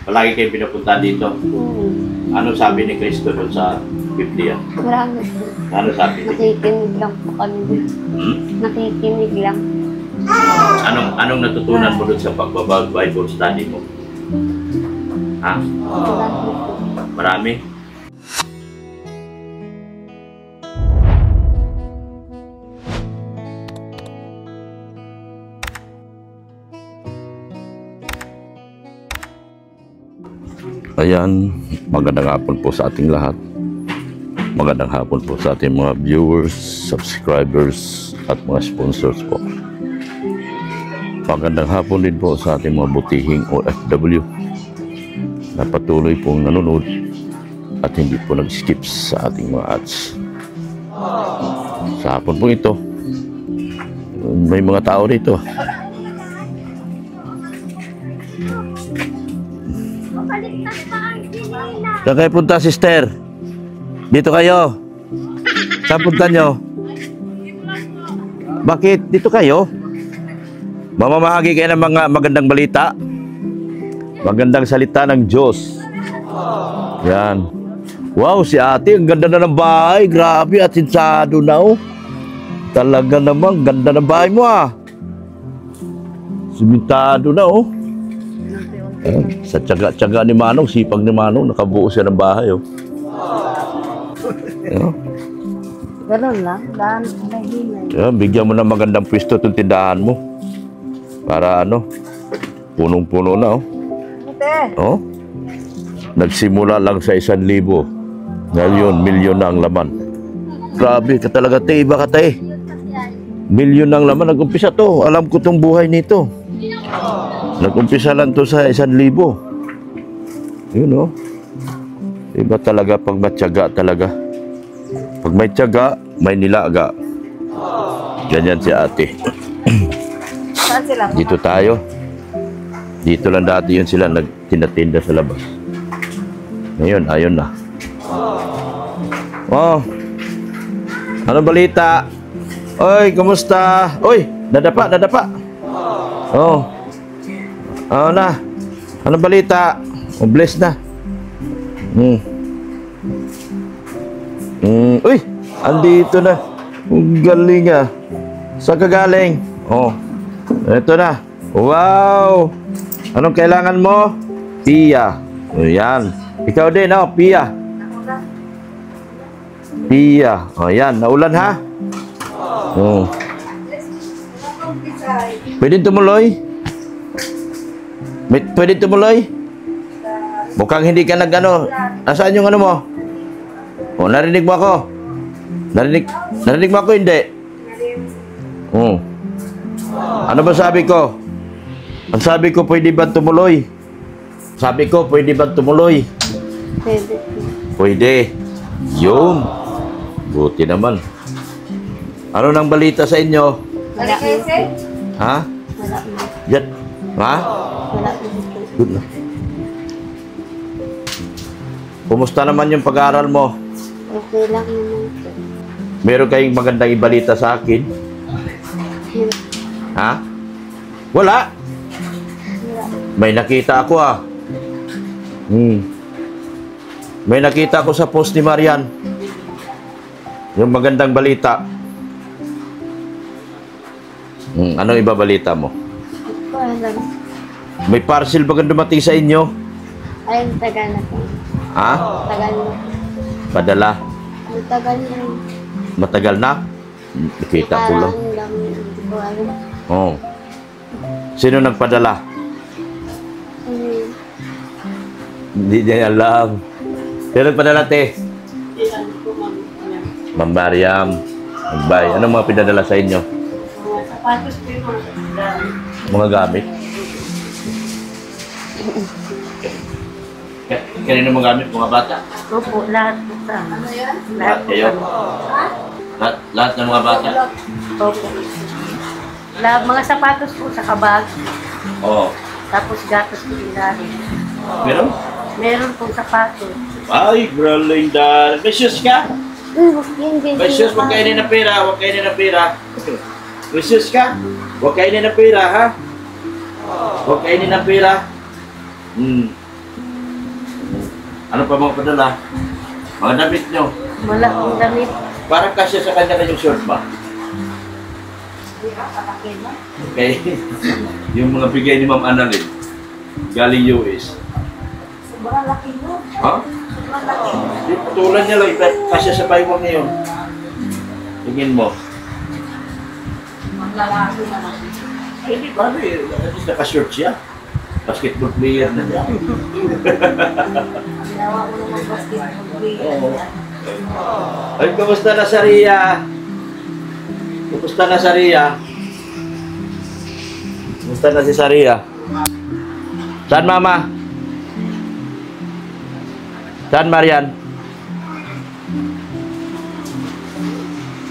Palagi kayong pinapunta dito. Ano sabi ni Cristo doon sa Biblia? Marami. Ano sabi? Nakikinig lang po kami. Nakikinig lang. Anong natutunan mo doon sa Bible study mo? Ha? Marami? Ayan, magandang hapon po sa ating lahat. Magandang hapon po sa ating mga viewers, subscribers, at mga sponsors po. Magandang hapon din po sa ating mga butihing OFW na patuloy pong nanonood at hindi po nag-skip sa ating mga ads. Sa hapon po ito, may mga tao dito. Saan kayo punta, sister? Dito kayo. Saan punta nyo? Bakit? Dito kayo? Mamamahagi kayo ng mga magandang balita. Magandang salita ng Diyos. Yan. Wow, si ate, ang ganda na ng bahay. Grabe, at sinsado na, oh. Talaga namang ganda ng bahay mo, ah. Simentado na, oh. Sa tiyaga-tiyaga ni Manong, sipag ni Manong, nakabuo siya ng bahay, oh. Ganun lang. Daan, Yeah, bigyan mo ng magandang pwesto itong tindahan mo. Para ano, punong-puno na, oh. Oh? Nagsimula lang sa 1,000. Ngayon, milyon na ang laman. Grabe ka talaga, te. Iba ka, te. Milyon na ang laman. Nag-umpisa to. Alam ko tong buhay nito. Nag-umpisa lang to sa 1,000. Yun, oh. Iba talaga pag matyaga talaga. Pag may tiyaga, may nilaga. Ganyan si ate. Saan sila? Dito tayo. Dito lang dati yun sila nagtinatinda sa labas. Ngayon, ayun na. Oh. Ano balita? Oy, kumusta? Oy, nadapa. Oh. Ano na? Ano balita? Oh, bless na. Uy, andito na. Ang galing, ah. Saan ka galing? Oh. Ito na. Wow. Anong kailangan mo? Pia. O yan. Ikaw din, oh, Pia. Pia. O yan. Naulan, ha? Oh. Pwede tumuloy? Pwede tumuloy? Mukhang hindi ka nag-ano. Nasaan yung ano mo? O, narinig mo ako? Narinig mo ako, hindi? Oh. Ano ba sabi ko? Ang sabi ko, pwede ba tumuloy? Sabi ko, pwede ba tumuloy? Pwede. Pwede. Yun. Buti naman. Ano nang balita sa inyo? Wala. Ha? Wala. Yan. Ha? Wala. Good na. Kumusta naman yung pag-aaral mo? Okay lang naman po. Meron kayong magandang ibalita sa akin? Ha? Wala. May nakita ako, ah. May nakita ako sa post ni Marian. Yung magandang balita. Anong iba balita mo? Wala. May parcel ba dumating sa inyo? Ayun, tagal na po. Ha? Tagal na. Padala? Tagal na. Matagal na? Nakita ko lang. Parang lang, hindi ko alam. Oh. Sino nagpadala? Hindi niya alam. Sino nagpadala, te? Ma'am Mariam. Magbay. Anong mga pinadala sa inyo? Sapatos po yung Mga gamit? Kanino mga gamit? Mga bata? Opo, lahat po sa ano yan? Lahat kayo? Lahat ng mga bata? Opo. Lahat, mga sapatos po sa kabag. Oo. Tapos gatos po ilalim. Meron? Meron pong sapatos. Ay, graling dahil. May shoes ka? May shoes, huwag kainin ng pera. Huwag kainin ng pera. May shoes ka? Huwag kainin ng pera, ha? Huwag kainin ng pera. Ano pa mga padala? Mga damit nyo. Wala akong damit. Parang kasi sa kanya kanyang short ba? Okay. Yung mga bigay ni Ma'am Annalyn. Galing US. Sobrang laki mo. Ha? Di, putulan niya lang. Kasi sa baywang ngayon. Tingin mo. Maglalaki naman. Ay, di ba? At least naka-short siya. Basketball player na siya. Ginawa ko naman basketball player. Oo. Ay, kumusta na sa Ria? Kumusta na sa Ria? Kumusta na si Saria? Saan, Mama? Saan, Marian?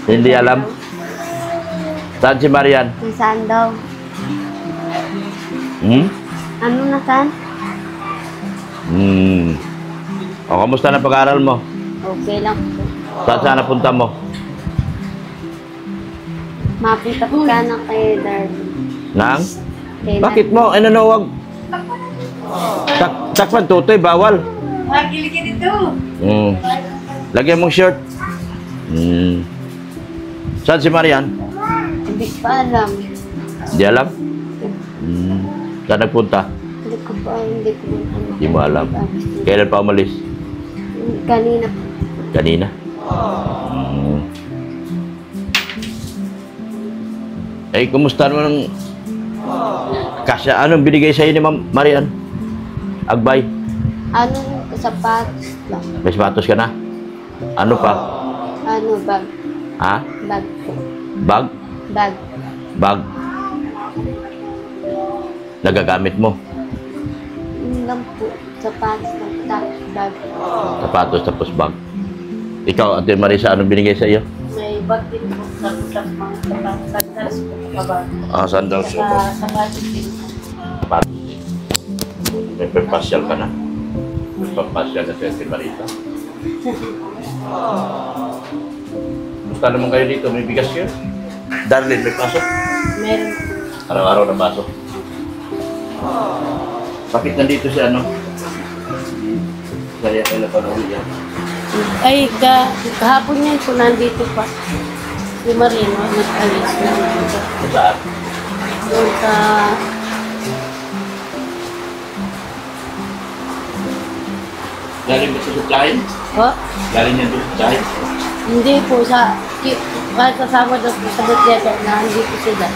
Hindi alam. Saan si Marian? Saan daw? Hmm? Ano na saan? O, kamusta na pag-aaral mo? Okay lang po. Saan napunta mo? Mapunta po ka na kay Darwin. Nang? Kay Bakit mo? Ano na wag? Takpan tutoy, bawal. Magiligin ito. Lagyan mong shirt. Saan si Marian? Hindi pa alam. Di alam? Saan nagpunta? Hindi ko pa, hindi ko alam. Di mo alam. Kailan pa umalis? Kanina po. Kanina? Eh, kumusta naman ang kasya? Anong binigay sa'yo ni Ma'am Marian? Agbay? Ano yung sapatos lang? May sapatos ka na? Ano pa? Ano, bag? Ha? Bag po. Bag? Bag. Bag? Nagagamit mo? Yun lang po. Sapatos lang. Tapos bag. Sapatos tapos bag. Ikaw, Ate Marisa, anong binigay sa iyo? May bag din po sa butas mga sapatos po kabag. Ah, sandals. Sa sapatos din. Sapatos. May papasyal ka na. May papasyal na si Ate Marisa. Gusto naman kayo dito, may bigas kayo? Darlene, may pasok? Meron. Araw-araw na pasok. Bakit nandito si ano? Kaya kailan pa na yan? Ay, kahapon niya po nandito pa. Si Marino, nag-alis na dito. Saan? Doon sa... Galing ba sa sutyahin? Oh, Galing niya doon sa sutyahin? hindi po sa... Kahit kasama daw po sa Butyaga na nandito sila.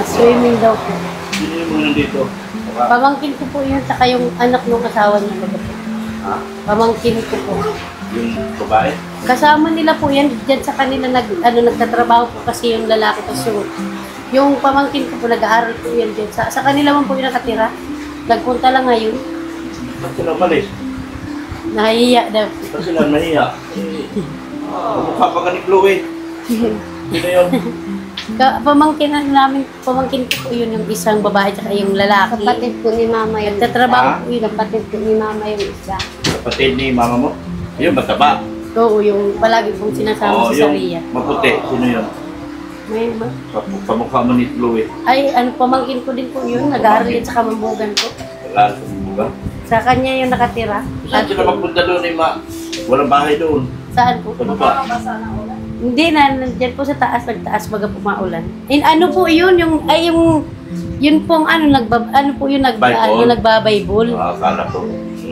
Swimming daw po. Sino yung mga nandito? Pamangkin ko po yun, saka yung anak ng asawa niya. Ha? Pamangkin ko po. Yung babae? Kasama nila po yan, dyan sa kanila nagtatrabaho po kasi yung lalaki. Kasi yung pamangkin ko po, nag-aaral po yan dyan. Sa kanila man po yung nakatira. Nagpunta lang ngayon. Ba't sila umalis? Nahihiya daw. Ba't sila nahiya? Mukha pa ka ni Chloe. Sino yun? Pamangkin namin, pamangkin ko po yun yung isang babae at yung lalaki. Kapatid ko ni mama yun. Nagtatrabaho po yun. Kapatid ko ni mama yung isa. Kapatid ni mama mo? Yun, mataba. Oo, yung palagi pong sinasama Oo, si yung Saria. maputi. Sino yun? May, Kamukha mo ni Chloe. ay, ano, pamangkin ko din po yun. Nag-aaral din sa Kamambugan po. Wala, sumuga. Sa kanya yung nakatira. Saan sila magpunta doon eh, ma? Walang bahay doon. Saan po? Sa baba. Hindi na, nandiyan po sa taas, nagtaas baga po maulan. Ano po yun, yun pong ano po yun, Bible? nagbabaybol. Akala ko.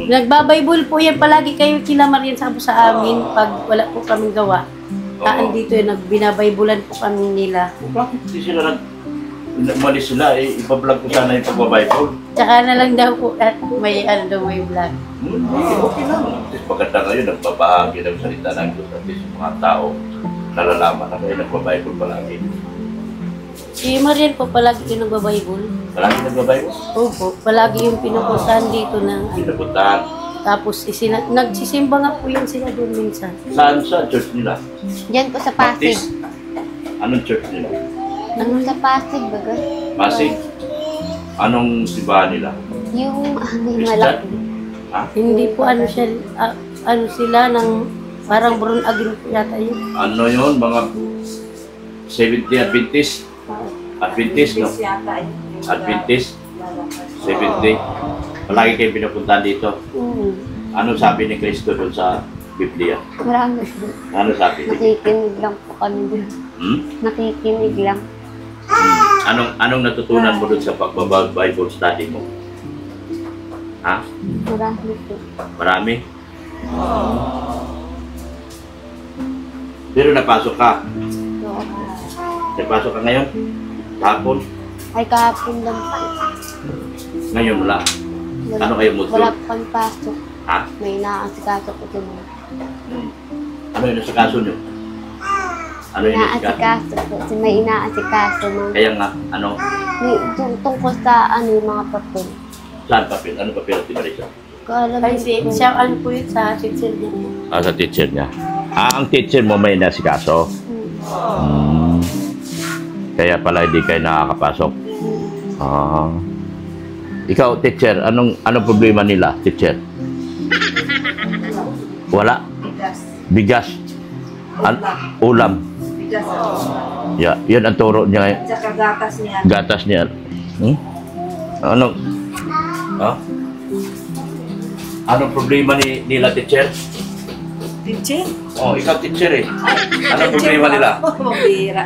Nagbabaybol po yan, palagi kayo kila Marian sa amin pag wala po kaming gawa. Taan dito yun, binabaybulan po kami nila. Bakit hindi sila umalis sila eh? Ipa-vlog ko sana yung pagbabible. Tsaka na lang daw po, at may may vlog. Okay lang. At least maganda kayo, nagbabahagi ng salita ng Diyos. At least yung mga tao, nalalaman na kayo, nagbabible palagi. Si Marian po palagi yung nagbabaybol. Palagi nagbabible? Opo, palagi yung pinupuntahan dito ng Pinapuntahan. tapos nagsisimba nga po yun sila doon minsan. Saan sa church nila? Diyan po sa Pasig. Baptist? Anong church nila? Ano sa Pasig, baga? Pasig? Anong simbahan nila? Yung yung Christian? malaki. Ha? Hindi po ano siya, ano sila ng parang Brun Agin po yata yun. Ano yun? Mga 70 Adventist? Adventist, no? Adventist? 70? Palagi kayo pinapuntahan dito. Ano sabi ni Kristo doon sa Biblia? Marami po. Ano sabi? Nakikinig lang po kami dun. Hmm? Nakikinig lang. Anong natutunan mo doon sa Bible study mo? Ha? Marami po. Marami? Pero napasok ka. Oo. Napasok ka ngayon? Kahapon? Ay, kahapon lang po. Ngayon wala. Ano kayo mood Wala doon? po kami pasok. Ha? May inaasikaso po dun. Ano yung nasa kaso nyo? Ano yung nasa kaso? Inaasikaso po. Kasi may inaasikaso mga... Kaya nga, ano? May, tungkol sa ano yung mga papel. Saan papel? Ano papel si Marisa? Kaalam Ay, siya, ano po yun sa teacher niya. Ah, sa teacher niya. Ah, ang teacher mo may nasikaso. Kaya pala hindi kayo nakakapasok. Ah. Ikaw, teacher, anong problema nila, teacher? Wala? Bigas. Ulam. Bigas. Yeah, yun ang turo niya ngayon. Tsaka gatas niya. Gatas niya. Anong? Ha? Anong problema nila, teacher? Teacher? Oh, ikaw teacher eh. Anong problema nila? Mabira.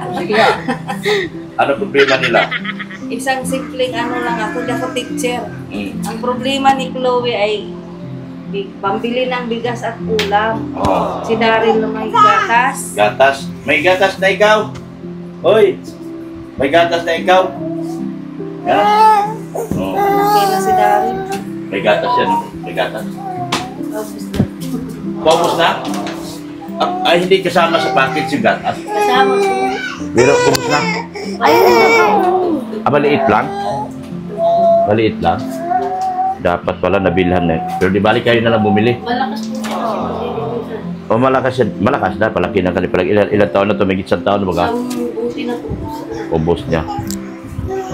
Anong problema nila? Isang simpleng ano lang ako, di ako teacher. Hmm. Ang problema ni Chloe ay pambili ng bigas at ulam. Oh. Si Daryl na may gatas. Gatas. May gatas na ikaw. Hoy. May gatas na ikaw. Yan. Oh. Okay na si Daryl. May gatas yan. May gatas. Tapos na. Paubos na? Ay, hindi kasama sa package yung gatas. Kasama po. Pero ubos na. Maliit lang? Maliit lang? Dapat pala nabilhan na. Pero di balik kayo na lang bumili. Malakas po siya. O malakas yan. Malakas na. Palaki ng kanipalag. Ilan taon na ito? May isang taon na baga? Ang buti na po. Ubos niya.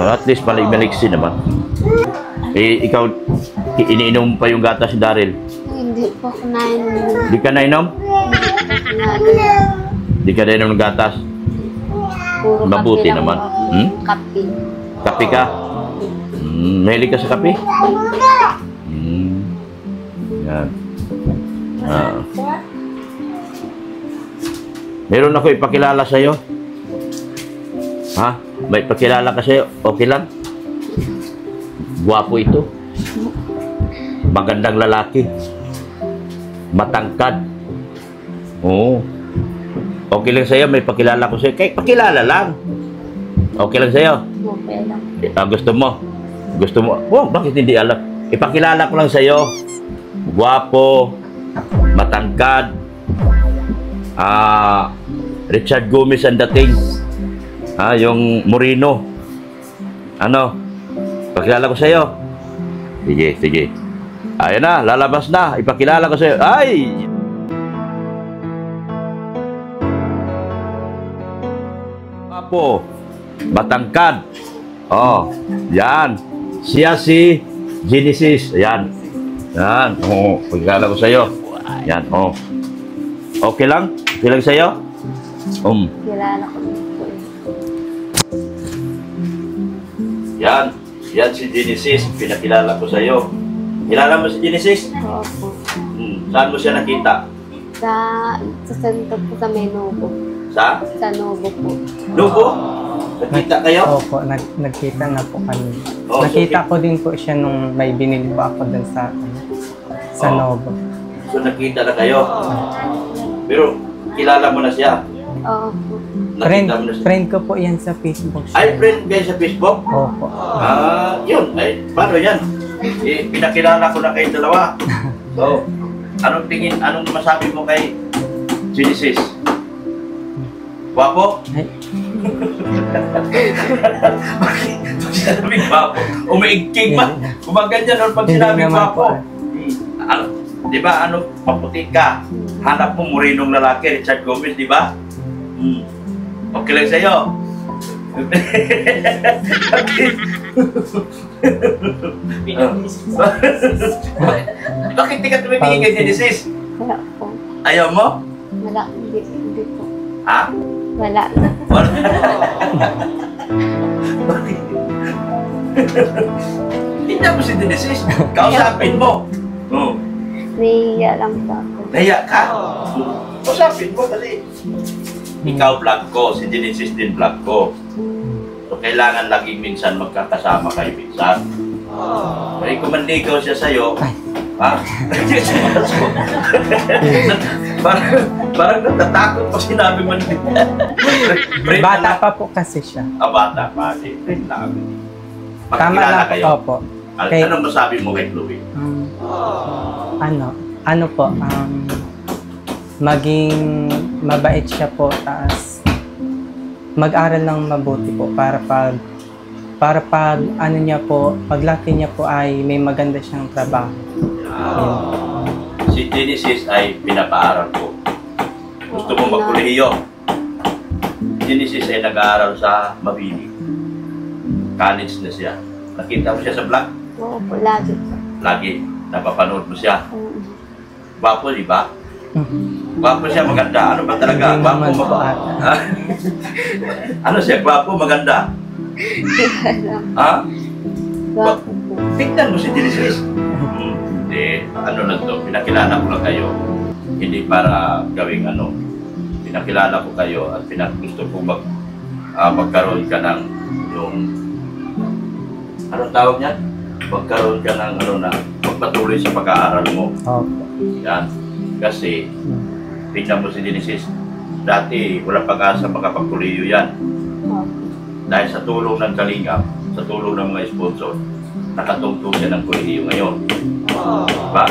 Well, at least maliksi naman. Eh, ikaw, iniinom pa yung gatas ni Daryl. Hindi po ako nainom. Di ka nainom? Di ka nainom ng gatas? Puro Mabuti kape lang naman. po ako. Hmm? Kape. Kape ka? Mahilig ka sa kape? Yan. Ah. Meron ako ipakilala sa'yo. Ha? May ipakilala ka sa'yo. Okay lang? Guwapo ito. Magandang lalaki. Matangkad. Oo. Okay lang sa'yo, may pakilala ko sa'yo. Kahit pakilala lang. Okay lang sa'yo. Okay lang. Gusto mo? Gusto mo? Oh, bakit hindi alam? Ipakilala ko lang sa'yo. Guwapo. Matangkad. Richard Gomez ang dating. Yung Moreno. Ano? Pakilala ko sa'yo. Sige, sige. Ayan na, lalabas na. Ipakilala ko sa'yo. Ay! Apo, matangkad. Oh, yan. Siya si Genesis. Yan. Yan. Oo, pakilala ko sa'yo. Yan, oh. Okay lang? Okay lang sa'yo? Kilala ko din po eh. Yan. Yan si Genesis. Pinakilala ko sa'yo. Kilala mo si Genesis? Oo po. Saan mo siya nakita? Sa center po sa Menobo. Sa? Sa Nobo po. Lugo? Nakita kayo? Opo, nagkita na po kami. Oh, Nakita so, ko din po siya nung may binili pa ako dun sa Oh. Novo. So nakita na kayo? Pero kilala mo na siya? Oo po. Nakita mo na siya? Friend ko po yan sa Facebook. Ay, friend kayo sa Facebook? Opo. Yun. Ay, paano yan? Eh, pinakilala ko na kayong dalawa. So, anong masabi mo kay Genesis? Wapo? Ay, Pag sinabing wapo, umiigking pa. Kumaganyan nun pag Hindi sinabing naman wapo. po. Di ba, paputi ka? Hanap mo morenong lalaki, Richard Gomez, di ba? Okay lang sa'yo. Bakit di ka tumitingin kay Genesis? Wala po. Ayaw mo? Wala. Hindi po. Ha? Wala. Wala. Tingnan mo si Genesis. Kausapin mo. Nahihiya lang po ako. Nahiya ka? Usapin mo, dali. Ikaw vlog ko, si Genesis din vlog ko. So, kailangan laging minsan magkakasama kayo minsan. Kaya kung manligaw siya sa'yo, ha? parang natatakot pa sinabi mo. Bata pa po kasi siya. Bata pa. Friend lang. Tama Magkakilala lang kayo. po. Opo. Okay. Anong masabi mo kay Chloe? Ano po, maging mabait siya po, taas mag-aral ng mabuti po para pag ano niya po, paglaki niya po ay may maganda siyang trabaho. Si Genesis ay pinapaaral ko. Gusto mo magkolehiyo? Genesis ay nag-aaral sa Mabini. College na siya. Nakita mo siya sa vlog? Oo po, lagi po. Lagi. Napapanood mo siya. Gwapo, di ba? Mhm. Gwapo siya, maganda. Ano ba talaga? Hindi Gwapo, naman po maba. ata. Ano siya? Gwapo, maganda. Ha? Gwapo po. Tignan mo si Genesis. Hindi. Ano lang to? Pinakilala ko lang kayo. Hindi para gawing ano. Pinakilala ko kayo at gusto ko magkaroon ka ng yung anong tawag niya? Magkaroon ka ng ano na magpatuloy sa pag-aaral mo. Opo. Yan. Kasi tingnan mo si Genesis. Dati wala pag-asa makapagpuliyo yan. Dahil sa tulong ng Kalingap, sa tulong ng mga sponsor, nakatungtong siya ng kolehiyo ngayon. Diba?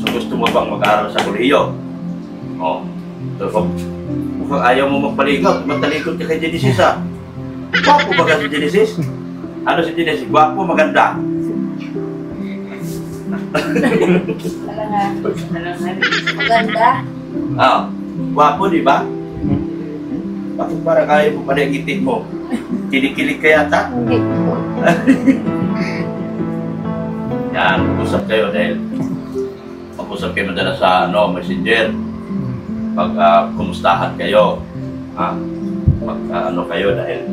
So gusto mo bang mag-aaral sa kolehiyo? Oh. So, mukhang ayaw mo magpaligaw, magtalikod ka kay Genesis ha. Gwapo ba ka si Genesis? Ano si Genesis? Gwapo, maganda. Maganda. Gwapo, di ba? Bakit parang ayaw mo panagitin mo? Kinikilig ka yata? Hindi po. Yan, mag-usap kayo dahil mag-usap kayo madalas sa Messenger. Pag kumustahan kayo, ano kayo dahil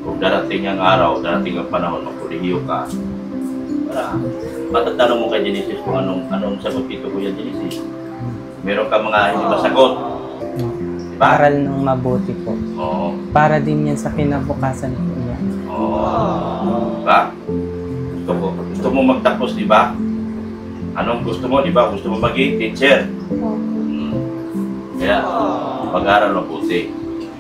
kung darating ang araw, darating ang panahon, magkulihiyo ka. Para matatanong mo kay Genesis kung anong sagot dito, Kuya Genesis. Meron ka mga hindi masagot. Diba? Aral ng mabuti po. Oo. Para din yan sa kinabukasan po niya. Oo. Diba? Gusto mo magtapos, di ba? Anong gusto mo, di ba? Gusto mo maging teacher. Kaya, pag-aaral mabuti.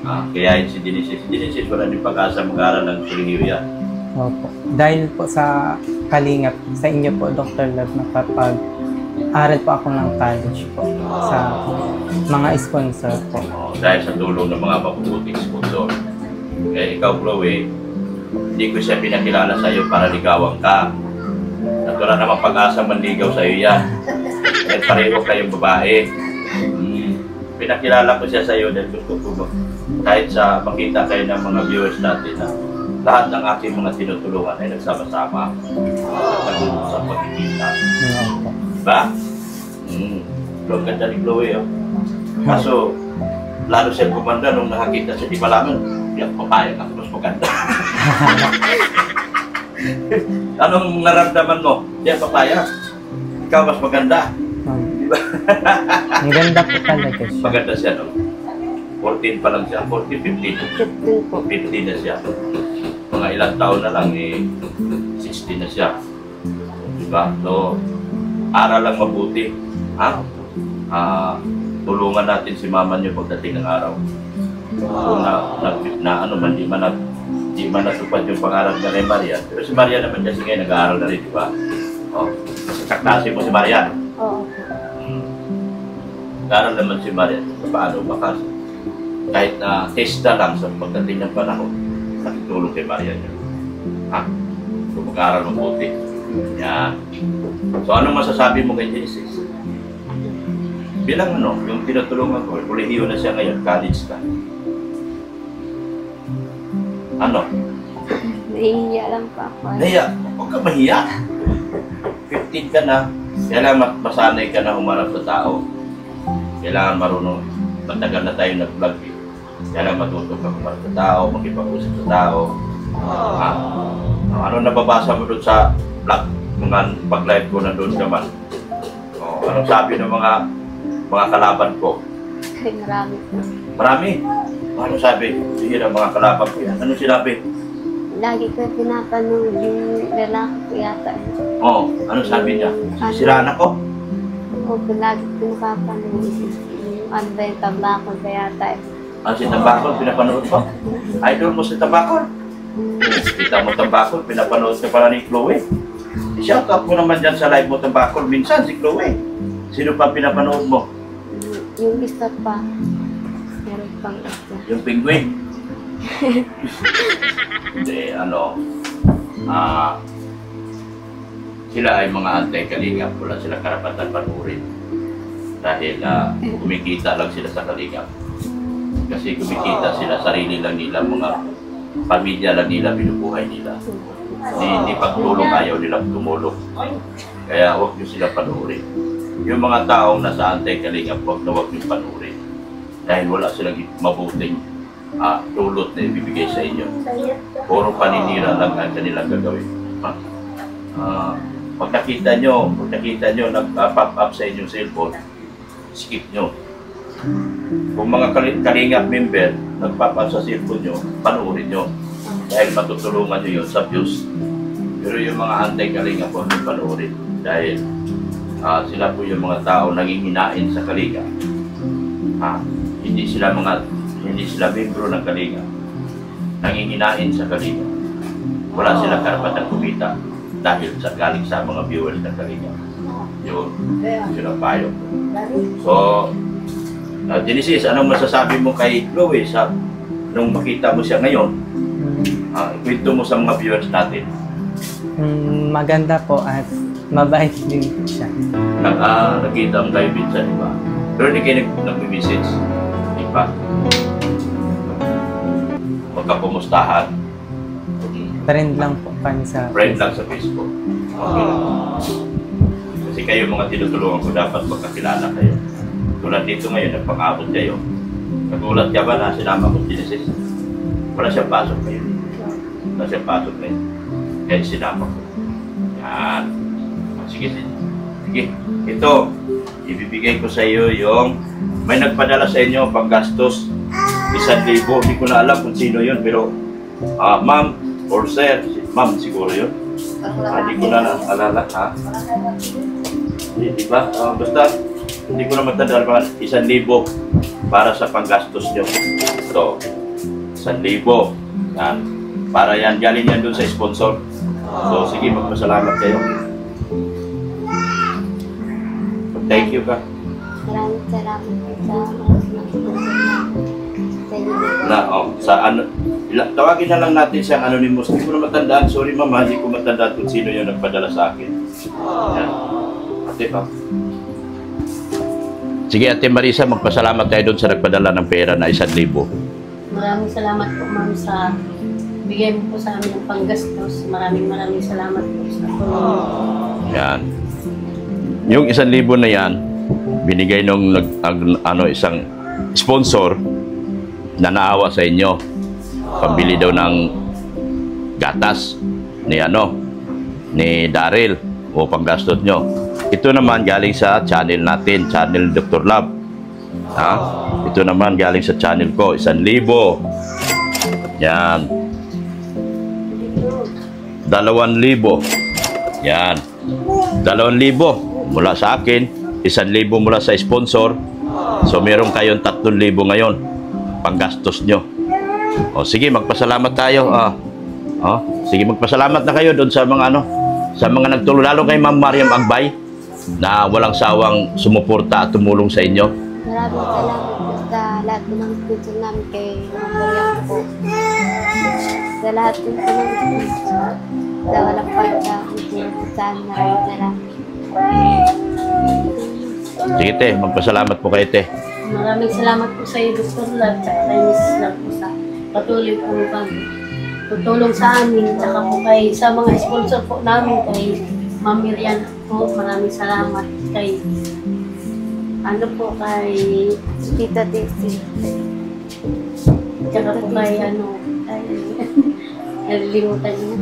Kaya si Genesis. Si Genesis, wala din pag-asa mag-aaral ng kolehiyo yan. Opo. Dahil po sa Kalingap, sa inyo po, Dr. Love, nakapag-aral po ako ng college po sa mga sponsor po. Dahil sa tulong ng mga mabubuting sponsor. Kaya ikaw, Chloe, hindi ko siya pinakilala sa iyo para ligawan ka. At wala namang pag-asa manligaw sa iyo yan. Dahil pareho kayong babae. Pinakilala ko siya sa iyo dahil gusto ko kahit sa makita kayo ng mga viewers natin na lahat ng aking mga tinutulungan ay nagsama-sama at nag-uusap pagkikita. Opo. Diba? Ang ganda ni Chloe, oh. Kaso, lalo siya kumanda nung nakakita siya, di ba laman, yung papayag ako mas maganda. Anong naramdaman mo? Diyan papayag, ikaw mas maganda. Ang ganda po talaga siya. Maganda siya, no? 14 pa lang siya, 14, 15. 15 po. 15 na siya. Mga ilang taon na lang, 16 na siya. Diba? So, aral lang mabuti. Ha? Tulungan natin si mama niyo pagdating ng araw. Kung di man natupad yung pangarap niya kay Marian. Pero si Marian naman kasi ngayon nag-aaral na rin, di ba? Kasi kaklase mo si Marian. Oo. Nag-aaral naman si Marian. Paano ba kasi? Kahit na test na lang sa pagdating ng panahon, nakitulong kay Marian yun. Ha? Kung mag-aaral mabuti. Yan. So, anong masasabi mo kay Genesis? Bilang yung tinutulungan ko, kolehiyo na siya ngayon, college ka. Ano? Nahihiya lang po ako. Nahiya, huwag ka mahiya. 15 ka na, kailangan masanay ka na humarap sa tao. Kailangan marunong, matagal na tayo nag-vlog eh. Kailangan matuto ka humarap sa tao, makipag-usap sa tao. Ano nababasa mo doon sa vlog? Mga pag-live ko na doon ka man, Anong sabi ng mga kalaban ko? Ay, marami po. Marami. Ano sabi? Sige na mga kalaban ko yan. Anong sinabi? Lagi ko pinapanood yung lalaki ko yata. Oo. Anong sabi niya? Siraan ako? Opo, lagi ko napapanood. Yung ano ba yung tabako ba yata. Ang si Tabakol, pinapanood mo? Idol mo si Tabakol? Kita mo Tabakol, pinapanood ka pala ni Chloe. I-shout out mo naman dyan sa live mo Tabakol. Minsan si Chloe. Sino pa pinapanood mo? Yung isa pa. Meron pang isa. Yung penguin. Hindi, sila ay mga anti-kalingap. Wala sila karapatan panurin. Dahil kumikita lang sila sa kalingap. Kasi kumikita sila, sarili lang nila, mga pamilya lang nila, binubuhay nila. Hindi pagtulong, ayaw nilang tumulong. Kaya huwag nyo sila panurin. Yung mga taong nasa anti-kalingap, huwag nyo panurin. Dahil wala silang mabuting tulot na ibibigay sa inyo. Puro paninira lang ang kanilang gagawin. Pag nakita nyo, nag-pop up sa inyong cellphone, skip nyo. Kung mga kalingap member, nag-pop up sa cellphone nyo, panuorin nyo. Dahil matutulungan nyo yun sa views. Pero yung mga anti-kalingap, huwag nyo panuorin. Dahil sila po yung mga tao nanginginain sa kalingap. Hindi sila membro ng kalingap. Nanginginain sa kalingap. Wala silang karapatan kumita dahil galing sa mga viewers ng kalingap. Yun ang payo. So, Genesis, anong masasabi mo kay Chloe nung makita mo siya ngayon? Ikwento mo sa mga viewers natin. Maganda po at mabait din po siya. Nakita mo tayo minsan, di ba? Pero hindi kayo nag-message. Di ba? Magkapumustahan. Friend lang po kami sa Friend lang sa Facebook. Okay lang. Kasi kayo mga tinutulungan ko, dapat magkakilala kayo. Tulad dito ngayon, nagpang-abot kayo. Nagulat ka ba na sinama ko Genesis? Wala siyang pasok ngayon. Wala siyang pasok ngayon. Kaya sinama ko. Yan. Sige. Ito, ibibigay ko sa iyo yung may nagpadala sa inyo panggastos 1,000. Hindi ko na alam kung sino yun, pero ma'am or sir, ma'am siguro yun. Hindi ko na alala, ha? Di ba? Basta, hindi ko na matandaan mga 1,000 para sa panggastos nyo. Ito, 1,000. Yan. Para yan, galing yan dun sa sponsor. So, sige, magpasalamat kayo. Thank you ka. Maraming salamat po sa mga sponsor namin. Tawagin na lang natin siyang anonymous. Hindi ko na matandaan. Sorry mama, hindi ko matandaan kung sino yung nagpadala sa akin. Yan. Ate pa. Sige, Ate Marisa, magpasalamat tayo doon sa nagpadala ng pera na 1,000. Maraming salamat po, ma'am, sa bigay mo po sa amin ng panggastos. Maraming salamat po sa tulong. Yan. Yung 1,000 na yan, binigay nung isang sponsor na naawa sa inyo. Pambili daw ng gatas ni Daryl o panggastos nyo. Ito naman galing sa channel natin, channel Dr. Love. Ito naman galing sa channel ko, 1,000. Yan. 2,000. Yan. 2,000 mula sa akin, 1,000 mula sa sponsor. So meron kayong 3,000 ngayon panggastos nyo. O sige, magpasalamat tayo. Sige, magpasalamat na kayo doon sa mga sa mga nagtulong, lalo kay Ma'am Mariam Agbay na walang sawang sumuporta at tumulong sa inyo. Maraming salamat po sa lahat ng sponsor namin kay Mariam po. Sa lahat ng sponsor. Sa walang pagkakutusan. Maraming salamat. Sige, te, magpasalamat po kayo, te. Maraming salamat po sa iyo, Dr. Love, at kay Mrs. Love po sa patuloy po tutulong sa amin, at po kay sa mga sponsor po namin, kay Ma'am Miriam po, maraming salamat kay kay Tita Dixie. tsaka po kay nalilimutan niya.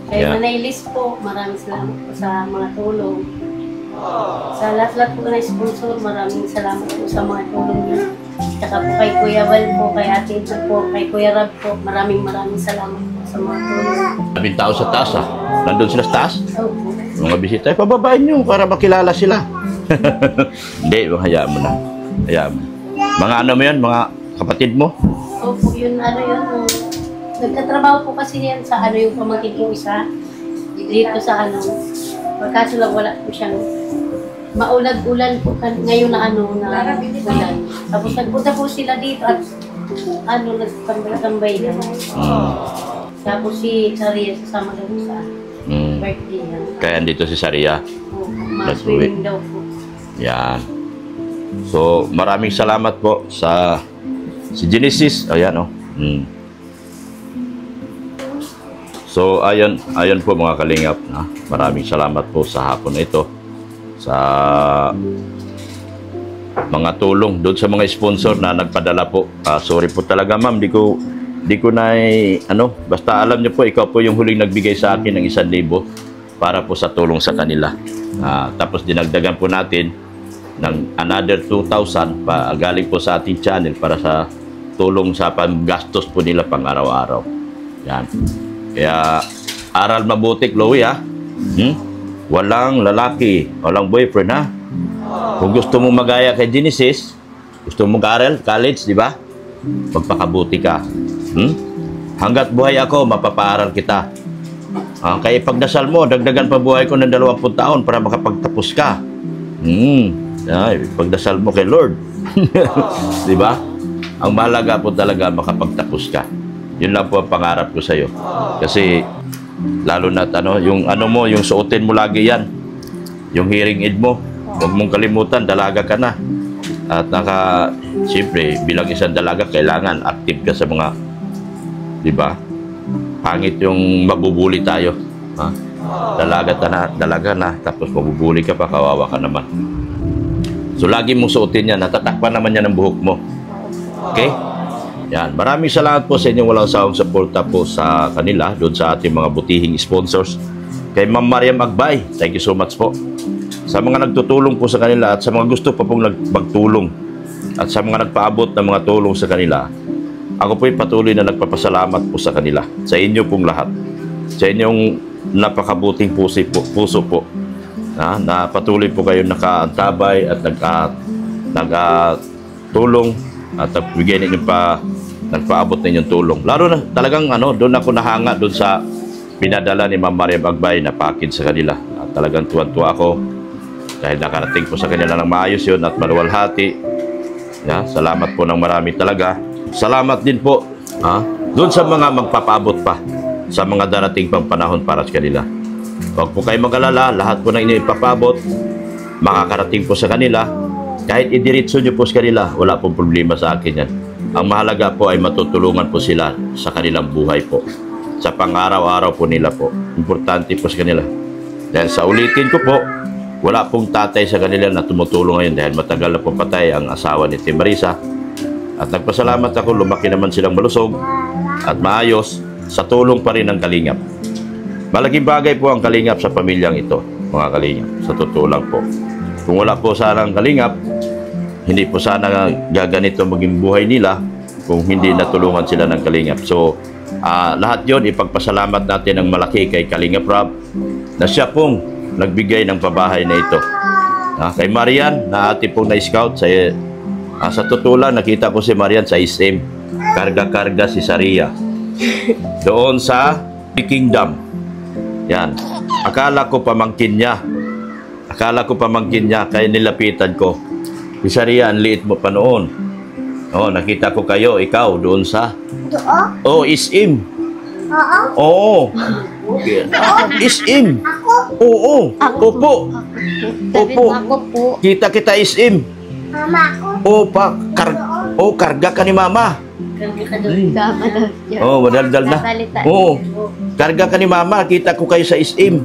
Kay Yeah. Manay Liz po, maraming salamat po sa mga tulong. Sa lahat-lahat po na sponsor, maraming salamat po sa mga tulong niyo. Tsaka po kay Kuya Val po, kay Ate Insan po, kay Kuya Rab po, maraming salamat po sa mga tulong. Daming tao sa taas ha. Nandun sila sa taas. Opo. Mga bisita, pababain nyo para makilala sila. Hindi, hayaan mo na. Hayaan mo. Mga ano mo yan, mga kapatid mo? Opo, yun ano yun. Nagtatrabaho po kasi yan sa ano yung pamangkin ko isa. Dito sa ano. Pagkaso lang wala po siyang maulag-ulan po ngayon na ano na ulan. Tapos nagpunta po sila dito at ano nagtambay-tambay na. Tapos si Saria sasama daw sa birthday niya. Kaya dito si Saria. Mas-swimming daw po. Yan. So, maraming salamat po sa si Genesis. Ayan, oh. So, ayan po mga kalingap. Maraming salamat po sa hapon na ito. Sa mga tulong doon sa mga sponsor na nagpadala po. Sorry po talaga, ma'am. Di ko na basta alam niyo po, ikaw po yung huling nagbigay sa akin ng 1,000 para po sa tulong sa kanila. Tapos dinagdagan po natin ng another 2,000 pa galing po sa ating channel para sa tulong sa panggastos po nila pang araw-araw. Yan. Kaya aral mabuti, Chloe, ha? Walang lalaki, walang boyfriend, ha? Kung gusto mong magaya kay Genesis, gusto mong mag-aral, college, di ba? Magpakabuti ka. Hanggat buhay ako, mapapaaral kita. Kaya pagdasal mo, dagdagan pa buhay ko ng 20 taon para makapagtapos ka. Pagdasal mo kay Lord. Di ba? Ang mahalaga po talaga makapagtapos ka. Yun lang po ang pangarap ko sa'yo. Kasi, lalo na yung yung suotin mo lagi yan. Yung hearing aid mo. Huwag mong kalimutan, dalaga ka na. At siyempre, bilang isang dalaga, kailangan active ka sa mga, di ba? Pangit yung mabubuli tayo. Dalaga na, tapos mabubuli ka pa, kawawa ka naman. So, lagi mong suotin yan. Natatakpan naman yan ng buhok mo. Okay? Yan. Maraming salamat po sa inyong walang sawang suporta po sa kanila, doon sa ating mga butihing sponsors. Kay Ma'am Mariam Agbay, thank you so much po. Sa mga nagtutulong po sa kanila at sa mga gusto pa pong magtulong at sa mga nagpaabot ng mga tulong sa kanila, ako po'y patuloy na nagpapasalamat po sa kanila, sa inyo pong lahat, sa inyong napakabuting puso po, na patuloy po kayo nakaantabay at nagtulong at bigyan ninyo nagpaabot ninyong tulong. Lalo na talagang doon ako nahanga doon sa pinadala ni Ma'am Mariam Agbay na package sa kanila. At talagang tuwan-tuwa ako dahil nakarating po sa kanila ng maayos yun at maluwalhati. Salamat po ng marami talaga. Salamat din po doon sa mga magpapaabot pa sa mga darating pang panahon para sa kanila. Huwag po kayo mag-alala, lahat po ng ipapabot makakarating po sa kanila. Kahit idiritso nyo po sa kanila, wala pong problema sa akin yan. Ang mahalaga po ay matutulungan po sila sa kanilang buhay po. Sa pang-araw-araw po nila po. Importante po sa kanila. Dahil sa ulitin ko po, wala pong tatay sa kanila na tumutulong ngayon dahil matagal na po patay ang asawa ni Tia Marisa. At nagpasalamat ako, lumaki naman silang malusog at maayos sa tulong pa rin ng Kalingap. Malaking bagay po ang Kalingap sa pamilyang ito, mga Kalingap. Sa totoo lang po. Kung wala po sana ang Kalingap, hindi po sana gaganito maging buhay nila kung hindi natulungan sila ng Kalingap. So, lahat yon ipagpasalamat natin ng malaki kay Kalingap Rob na siya pong nagbigay ng pabahay na ito. Kay Marian, na ate pong na-scout. Sa totoo lang, nakita ko si Marian sa SM. Karga-karga si Saria. Doon sa Kingdom. Yan. Akala ko pamangkin niya. Kaya nilapitan ko. Si Saria, ang liit mo pa noon. Nakita ko kayo, ikaw, doon sa... SM. Oo. SM. Oo. Opo. Ako po. Kita SM. Mama ako. Karga ka ni Mama. Tama daw siya. Madaldal na. Karga ka ni Mama. Kita ko kayo sa SM.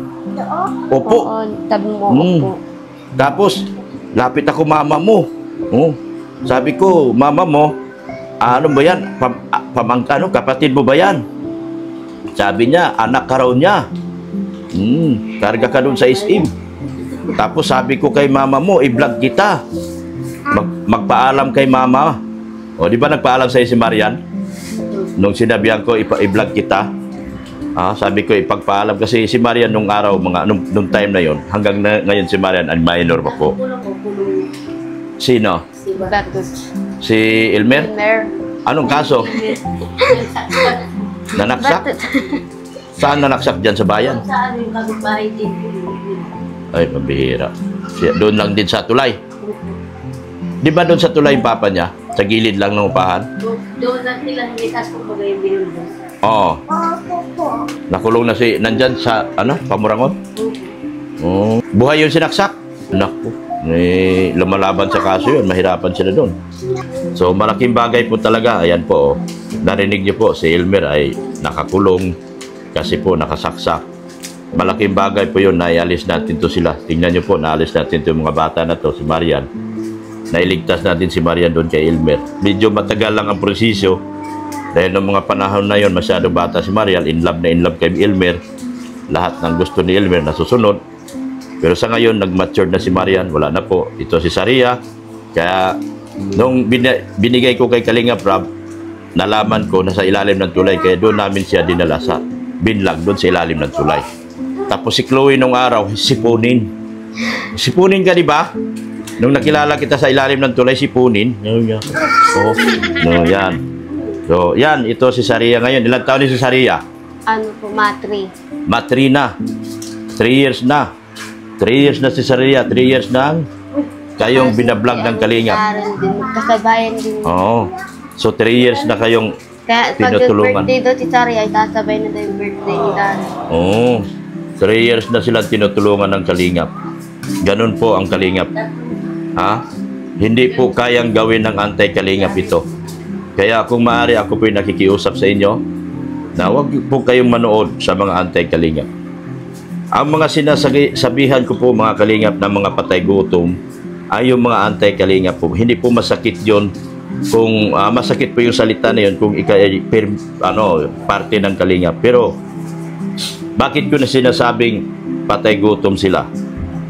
Opo. Tabi mo ako. Tapos, lapit ako mama mo. Sabi ko, mama mo, ano ba yan? Kapatid mo ba yan? Sabi niya, anak ka raw niya. Karga ka doon sa SM. Tapos sabi ko kay mama mo, i-vlog kita. Magpaalam kay mama. O, di ba nagpaalam sa'yo si Marian? Nung sinabihan ko, i-vlog kita. Sabi ko, ipagpaalam. Kasi si Marian nung araw, nung time na yon, hanggang ngayon si Marian, ay minor pa po. Sino? Si Batos. Si Elmer? Elmer. Anong kaso? Nanaksak? Saan nanaksak dyan sa bayan? Saan yung kapitbahay din? Ay, mabihira. Doon lang din sa tulay. Di ba doon sa tulay yung papa niya? Sa gilid lang ng upahan? Doon lang sila hinitas kung bagay yung binundos. Oo. Nakulong na nandyan sa, Pamurangon? Oo. Buhay yung sinaksak? Naku. Lumalaban sa kaso yun. Mahirapan sila doon. So, malaking bagay po talaga. Ayan po, narinig niyo po, si Elmer ay nakakulong kasi po nakasaksak. Malaking bagay po yun, naialis natin to sila. Tingnan niyo po, naalis natin to yung mga bata na to, si Marian. Nailigtas natin si Marian doon kay Elmer. Medyo matagal lang ang prosesyo dahil noong mga panahon na yon, masyado bata si Marian, in love kay Elmer. Lahat ng gusto ni Elmer nasusunod. Pero sa ngayon, nag-mature na si Marian, wala na po. Ito si Saria. Kaya nung binigay ko kay Kalinga Prab, nalaman ko na sa ilalim ng tulay, kaya doon namin siya dinala sa binlag doon sa ilalim ng tulay. Tapos si Chloe nung araw, sipunin. Sipunin ka, di ba? Nung nakilala kita sa ilalim ng tulay, sipunin. Yan. So, yan. Ito si Saria ngayon. Ilang taon ni si Saria? Ano po, matri. Matri na. 3 years na. 3 years na si Saria. 3 years na kayong binablog ng Kalingap. Kasabayan din. Oo. So, 3 years na kayong Kaya pag yung tinutulungan. birthday daw si Tari ay sasabay na daw yung birthday ni Dan. Oo. 3 years na silang tinutulungan ng Kalingap. Ganun po ang Kalingap. Hindi po kayang gawin ng anti-Kalingap ito. Kaya kung maaari, ako po yung nakikiusap sa inyo na huwag po kayong manood sa mga anti-Kalingap. Ang mga sinasabihan ko po mga Kalingap na mga patay gutom ay yung mga anti-Kalingap po. Hindi po masakit yon kung masakit po yung salita na yun kung parte ng Kalingap. Pero bakit ko na sinasabing patay gutom sila?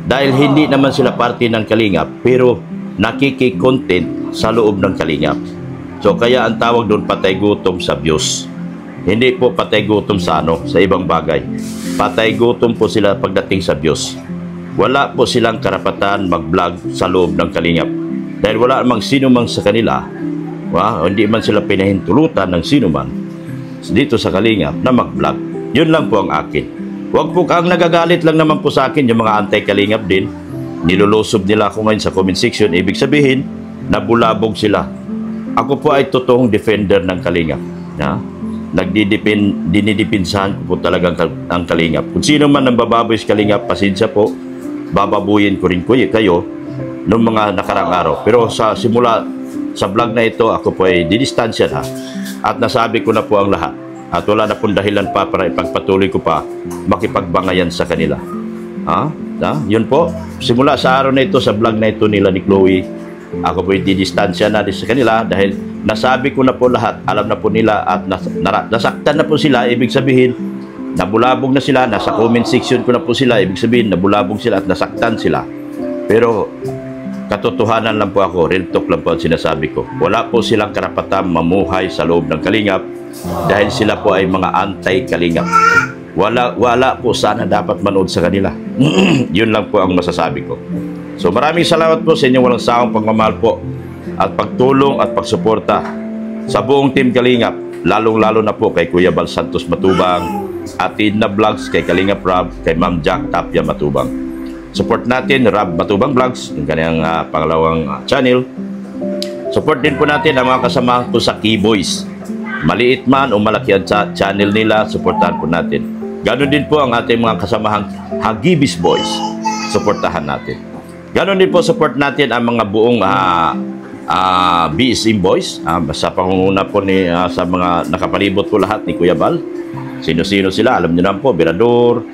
Dahil hindi naman sila parte ng Kalingap, pero nakiki-content sa loob ng Kalingap. So kaya ang tawag doon patay gutom sa views. Hindi po patay gutom sa sa ibang bagay. Patay gutom po sila pagdating sa views. Wala po silang karapatan mag-vlog sa loob ng Kalingap. Dahil wala namang sino man sa kanila, hindi man sila pinahintulutan ng sino man dito sa Kalingap na mag-vlog. Yun lang po ang akin. Huwag po kang nagagalit lang naman po sa akin yung mga anti-Kalingap din. Nilulusob nila ako ngayon sa comment section. Ibig sabihin, nabulabog sila. Ako po ay totoong defender ng Kalingap. Dinidipinsahan ko po talagang ang Kalingap. Kung sino man ang bababoy sa Kalingap, pasensya po, bababuyin ko rin kayo noong mga nakarang araw. Pero sa simula sa vlog na ito, ako po ay didistansya na at nasabi ko na po ang lahat. At wala na pong dahilan pa para ipagpatuloy ko pa makipagbangayan sa kanila. Yun po. Simula sa araw na ito, sa vlog na ito nila ni Chloe, ako po didistansya na sa kanila dahil nasabi ko na po lahat. Alam na po nila at nasaktan na po sila. Ibig sabihin, nabulabog na sila. Nasa comment section ko na po sila. Ibig sabihin, nabulabog sila at nasaktan sila. Pero katotohanan lang po ako, real talk lang po ang sinasabi ko. Wala po silang karapatan mamuhay sa loob ng Kalingap dahil sila po ay mga anti-Kalingap. Wala po sana dapat manood sa kanila. Yun lang po ang masasabi ko. So maraming salamat po sa inyong walang sawang pagmamahal po at pagtulong at pagsuporta sa buong Team Kalingap, lalong-lalo na po kay Kuya Bal Santos Matubang, at Edna Vlogs, kay Kalingap Rab, kay Ma'am Jack Tapia Matubang. Support natin Rab Matubang Vlogs, yung kanyang pangalawang channel. Support din po natin ang mga kasama po sa Keyboys. Maliit man o malaki ang channel nila, supportahan po natin. Ganon din po ang ating mga kasamahang Hagibis Boys. Supportahan natin. Ganon din po support natin ang mga buong BSM Boys. Sa pangunguna po sa mga nakapalibot po lahat ni Kuya Bal. Sino-sino sila, alam nyo naman po, Berador,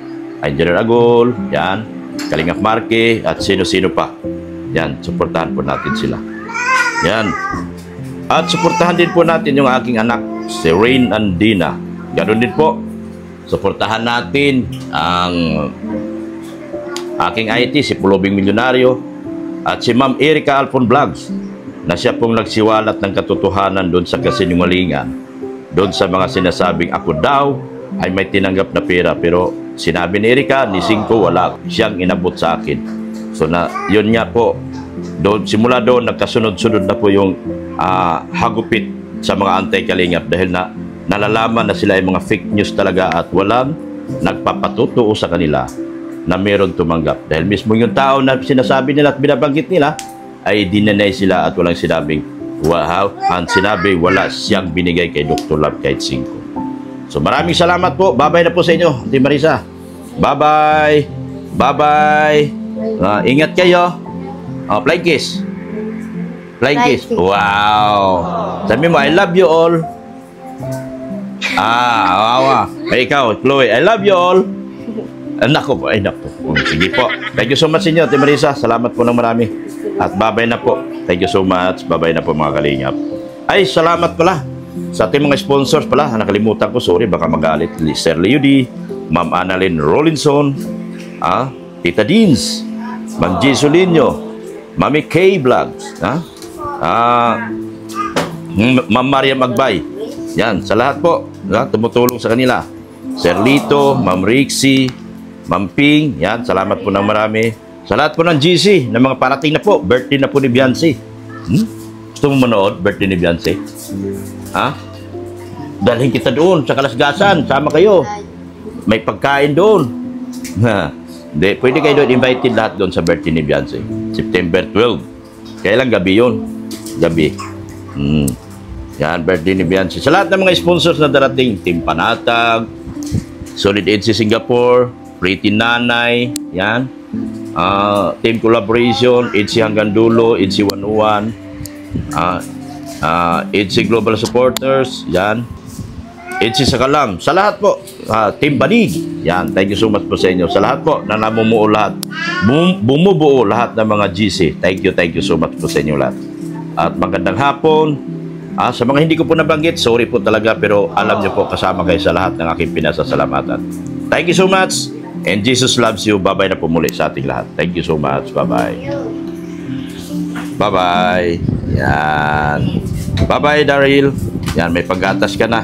Engineer Agol, yan, Kalingap Marque, at sino-sino pa. Yan, supportahan po natin sila. Yan. At supportahan din po natin yung aking anak, si Rain Andina. Ganon din po. Suportahan natin ang aking IT, si Pulobing Milyonaryo, at si Ma'am Erica Alfon Vlogs, na siya pong nagsiwalat ng katotohanan doon sa kasinungalingan, doon sa mga sinasabing ako daw ay may tinanggap na pera, pero sinabi ni Erica, ni Cinco, wala siyang inabot sa akin. So yun nga po, doon, simula doon, nagkasunod-sunod na po yung hagupit sa mga anti-kalingap dahil nalalaman na sila ay mga fake news talaga at walang nagpapatutuo sa kanila na meron tumanggap. Dahil mismo yung tao na sinasabi nila at binabanggit nila ay dinanay sila at walang sinabing ang sinabi wala siyang binigay kay Dr. Love kahit 5. So maraming salamat po. Bye-bye na po sa inyo, Ate Marisa. Bye-bye. Bye-bye. Ingat kayo. Flying kiss. Flying kiss. Wow. Sabi mo, I love you all. Ay, ikaw, Chloe, I love you all. Nako po, ay nako. Sige po. Thank you so much sa inyo, Ate Marisa. Salamat po ng marami. At bye-bye na po. Thank you so much. Bye-bye na po mga kalingap. Ay, salamat pala sa ating mga sponsors pala. Nakalimutan ko, sorry, baka magalit. Sir Leody, Ma'am Annalyn Rollinson, Tita Deans, Ma'am G. Solinio, Mami K. Vlogs, Ma'am Maria Magbay. Yan, sa lahat po, tumutulong sa kanila. Sir Lito, Ma'am Rixie, Ma'am Ping, yan, salamat po ng marami. Sa lahat po ng GC, na mga parating na po, birthday na po ni Beyonce. Gusto mo manood, birthday ni Beyonce? Dalhin kita doon sa Kalasgasan, sama kayo. May pagkain doon. Hindi, pwede kayo doon, invited lahat doon sa birthday ni Beyonce. September 12. Kailan gabi yun? Gabi. Yan, birthday ni Beyonce. Sa lahat ng mga sponsors na darating, Team Panatag, Solid Edge Singapore, Pretty Nanay, yan. Team Collaboration, Edge Hanggang Dulo, Edge 101, Edge Global Supporters, yan. Edge Sakalam, sa lahat po, Team Banig, yan. Thank you so much po sa inyo. Sa lahat po, na namumuo lahat, bumubuo lahat ng mga GC. Thank you so much po sa inyo lahat. At magandang hapon. Sa mga hindi ko po nabanggit, sorry po talaga, pero alam niyo po, kasama kayo sa lahat ng aking pinasasalamatan. Thank you so much, and Jesus loves you. Bye-bye na po muli sa ating lahat. Thank you so much. Bye-bye. Bye-bye. Yan. Bye-bye, Daryl. Yan, may paggatas ka na.